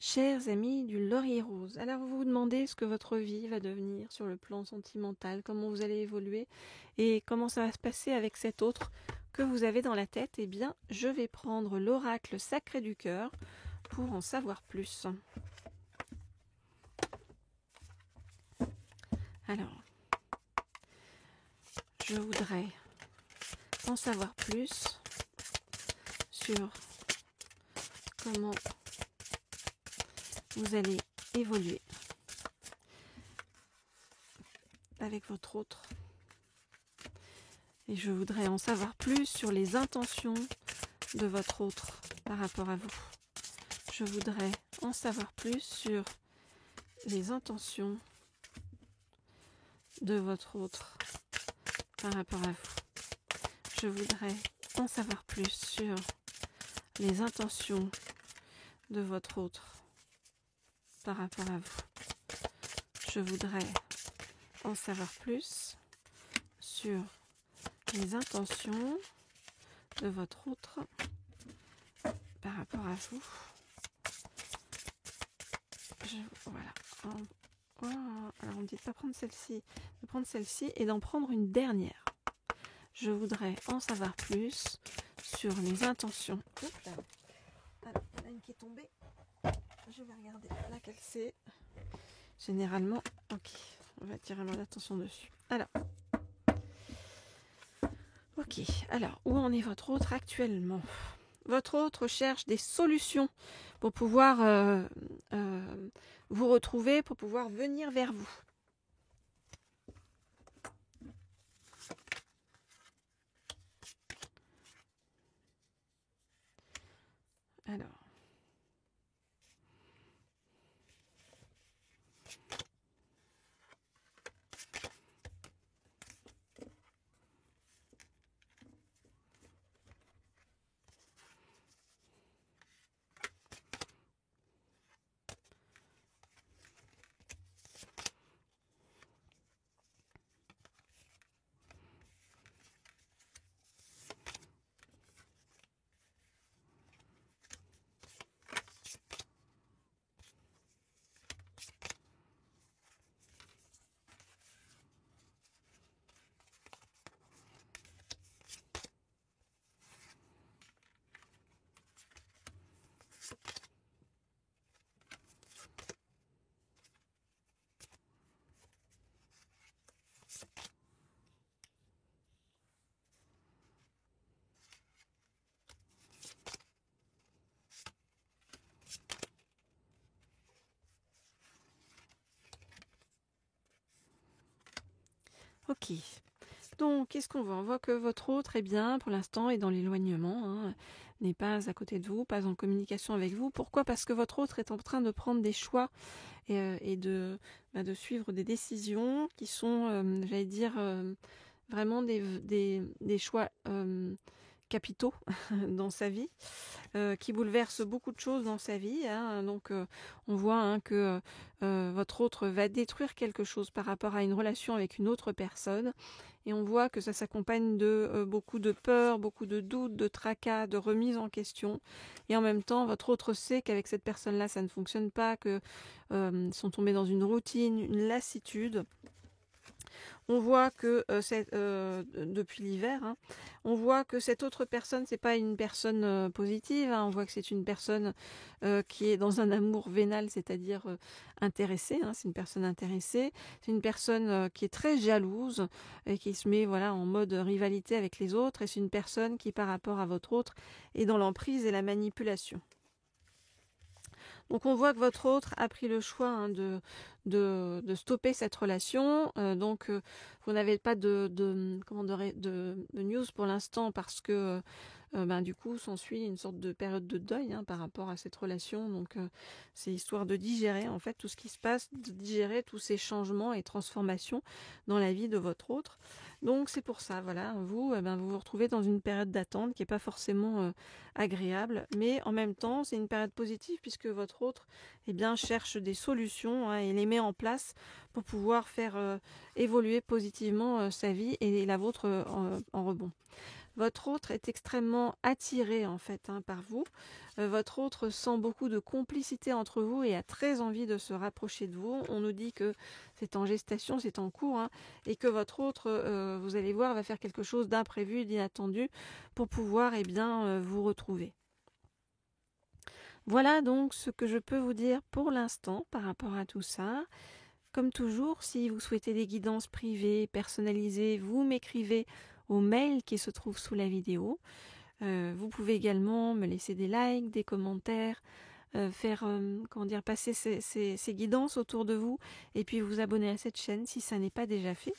Chers amis du Laurier Rose, alors vous vous demandez ce que votre vie va devenir sur le plan sentimental, comment vous allez évoluer et comment ça va se passer avec cet autre que vous avez dans la tête. Eh bien, je vais prendre l'oracle sacré du cœur pour en savoir plus. Alors, je voudrais en savoir plus sur comment vous allez évoluer avec votre autre. Et je voudrais en savoir plus sur les intentions de votre autre par rapport à vous. Je voudrais en savoir plus sur les intentions de votre autre par rapport à vous. Je voudrais en savoir plus sur les intentions de votre autre par rapport à vous. Je voudrais en savoir plus sur les intentions de votre autre par rapport à vous. Voilà. Alors on me dit de pas prendre celle-ci, de prendre celle-ci et d'en prendre une dernière. Je voudrais en savoir plus sur les intentions. Oups là. Alors, il y en a une qui est tombée. Je vais regarder laquelle c'est. Généralement, ok, on va attirer mon attention dessus. Alors, ok, alors, où en est votre autre actuellement? Votre autre cherche des solutions pour pouvoir vous retrouver, pour pouvoir venir vers vous. Alors. Ok, donc qu'est-ce qu'on voit? On voit que votre autre, eh bien, pour l'instant, est dans l'éloignement, hein, n'est pas à côté de vous, pas en communication avec vous. Pourquoi? Parce que votre autre est en train de prendre des choix et de suivre des décisions qui sont, j'allais dire, vraiment des choix capitaux dans sa vie, qui bouleversent beaucoup de choses dans sa vie, hein. Donc on voit, hein, que votre autre va détruire quelque chose par rapport à une relation avec une autre personne, et on voit que ça s'accompagne de beaucoup de peur, beaucoup de doutes, de tracas, de remise en question, et en même temps votre autre sait qu'avec cette personne-là ça ne fonctionne pas, que sont tombés dans une routine, une lassitude. On voit que depuis l'hiver, hein, on voit que cette autre personne, c'est pas une personne positive, hein. On voit que c'est une personne qui est dans un amour vénal, c'est-à-dire intéressée, hein. C'est une personne intéressée. C'est une personne qui est très jalouse et qui se met, voilà, en mode rivalité avec les autres. Et c'est une personne qui, par rapport à votre autre, est dans l'emprise et la manipulation. Donc on voit que votre autre a pris le choix, hein, de stopper cette relation. Donc vous n'avez pas de news pour l'instant parce que du coup s'ensuit une sorte de période de deuil, hein, par rapport à cette relation. Donc c'est histoire de digérer en fait tout ce qui se passe, de digérer tous ces changements et transformations dans la vie de votre autre. Donc c'est pour ça, voilà, vous vous retrouvez dans une période d'attente qui n'est pas forcément agréable, mais en même temps c'est une période positive puisque votre autre, eh bien, cherche des solutions, hein, et les met en place pour pouvoir faire évoluer positivement sa vie et la vôtre en rebond. Votre autre est extrêmement attiré en fait par vous. Votre autre sent beaucoup de complicité entre vous et a très envie de se rapprocher de vous. On nous dit que c'est en gestation, c'est en cours, et que votre autre, vous allez voir, va faire quelque chose d'imprévu, d'inattendu pour pouvoir vous retrouver. Voilà donc ce que je peux vous dire pour l'instant par rapport à tout ça. Comme toujours, si vous souhaitez des guidances privées, personnalisées, vous m'écrivez au mail qui se trouve sous la vidéo. Vous pouvez également me laisser des likes, des commentaires, passer ces guidances autour de vous et puis vous abonner à cette chaîne si ça n'est pas déjà fait.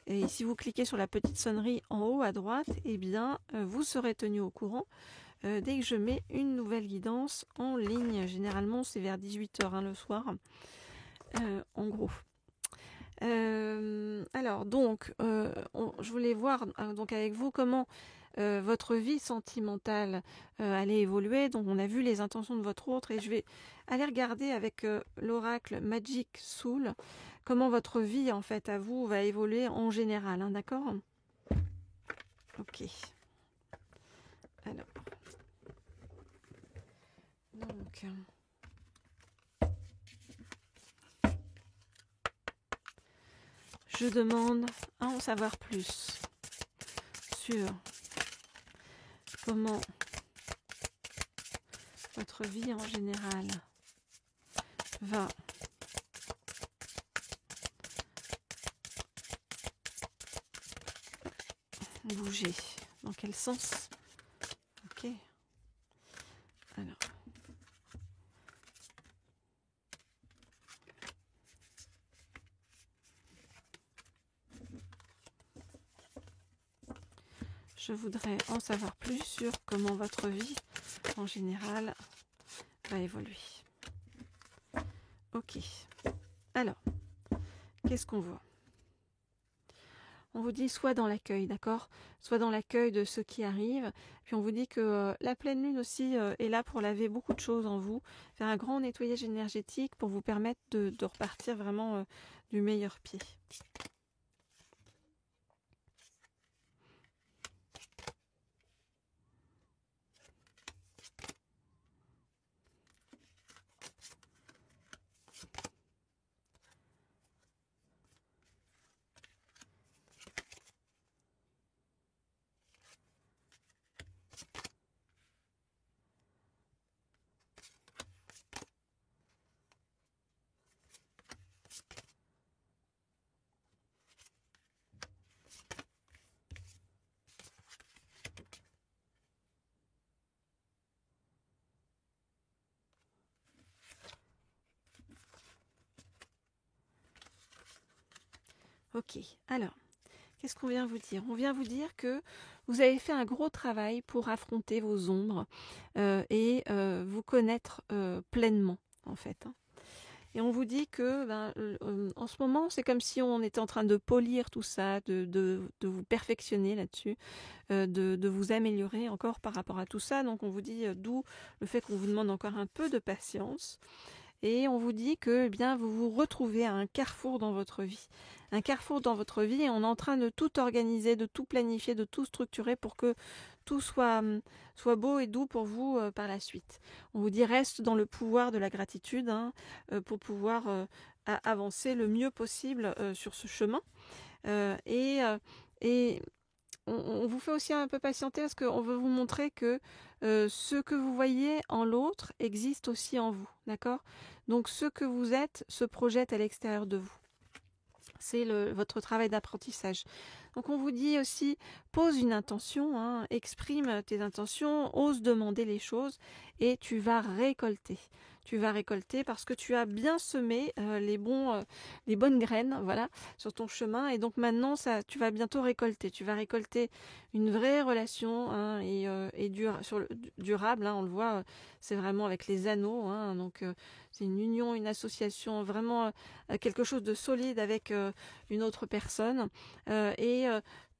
Et si vous cliquez sur la petite sonnerie en haut à droite, vous serez tenu au courant dès que je mets une nouvelle guidance en ligne. Généralement, c'est vers 18h le soir, en gros. Je voulais voir donc avec vous comment votre vie sentimentale allait évoluer. Donc, on a vu les intentions de votre autre et je vais aller regarder avec l'oracle Magic Soul comment votre vie en fait à vous va évoluer en général. D'accord ? Ok. Alors. Donc. Je demande à en savoir plus sur comment votre vie en général va bouger. Dans quel sens? Ok. Alors. Je voudrais en savoir plus sur comment votre vie en général va évoluer. Ok. Alors, qu'est-ce qu'on voit? On vous dit soit dans l'accueil, d'accord? Soit dans l'accueil de ce qui arrive. Puis on vous dit que la pleine lune aussi est là pour laver beaucoup de choses en vous, faire un grand nettoyage énergétique pour vous permettre de repartir vraiment du meilleur pied. Ok, alors, qu'est-ce qu'on vient vous dire? On vient vous dire que vous avez fait un gros travail pour affronter vos ombres et vous connaître pleinement, en fait. Et on vous dit que en ce moment, c'est comme si on était en train de polir tout ça, de vous perfectionner là-dessus, de vous améliorer encore par rapport à tout ça. Donc on vous dit, d'où le fait qu'on vous demande encore un peu de patience. Et on vous dit que vous vous retrouvez à un carrefour dans votre vie. Un carrefour dans votre vie et on est en train de tout organiser, de tout planifier, de tout structurer pour que tout soit beau et doux pour vous par la suite. On vous dit reste dans le pouvoir de la gratitude pour pouvoir avancer le mieux possible sur ce chemin. Et on vous fait aussi un peu patienter parce qu'on veut vous montrer que ce que vous voyez en l'autre existe aussi en vous, d'accord? Donc ce que vous êtes se projette à l'extérieur de vous. C'est votre travail d'apprentissage. Donc on vous dit aussi, pose une intention, exprime tes intentions, ose demander les choses et tu vas récolter. Tu vas récolter parce que tu as bien semé les bonnes graines, voilà, sur ton chemin. Et donc maintenant, tu vas bientôt récolter. Tu vas récolter une vraie relation et durable. On le voit, c'est vraiment avec les anneaux. Donc c'est une union, une association, vraiment quelque chose de solide avec une autre personne.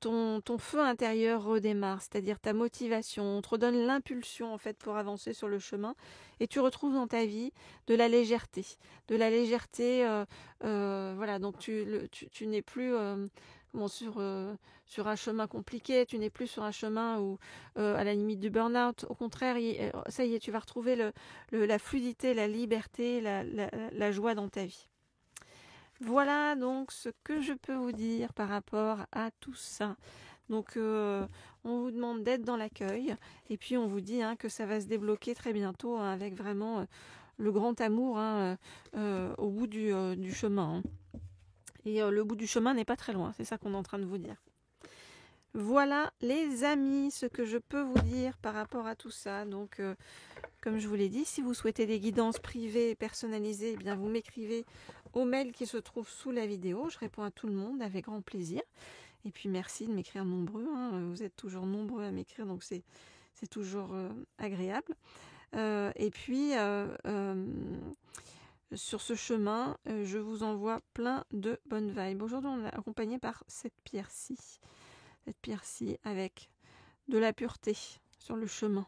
Ton feu intérieur redémarre, c'est-à-dire ta motivation, on te redonne l'impulsion en fait pour avancer sur le chemin et tu retrouves dans ta vie de la légèreté, voilà, donc tu n'es plus sur un chemin compliqué, tu n'es plus sur un chemin où à la limite du burn-out. Au contraire, ça y est, tu vas retrouver la fluidité, la liberté, la joie dans ta vie. Voilà donc ce que je peux vous dire par rapport à tout ça. Donc on vous demande d'être dans l'accueil et puis on vous dit que ça va se débloquer très bientôt avec vraiment le grand amour au bout du chemin. Et le bout du chemin n'est pas très loin, c'est ça qu'on est en train de vous dire. Voilà les amis, ce que je peux vous dire par rapport à tout ça. Donc comme je vous l'ai dit, si vous souhaitez des guidances privées personnalisées, eh bien vous m'écrivez au mail qui se trouve sous la vidéo. Je réponds à tout le monde avec grand plaisir. Et puis merci de m'écrire nombreux. Vous êtes toujours nombreux à m'écrire, donc c'est toujours agréable. Et puis sur ce chemin, je vous envoie plein de bonnes vibes. Aujourd'hui, on est accompagné par cette pierre-ci. Cette pierre-ci avec de la pureté sur le chemin.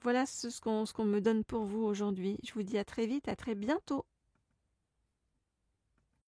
Voilà ce qu'on me donne pour vous aujourd'hui. Je vous dis à très vite, à très bientôt.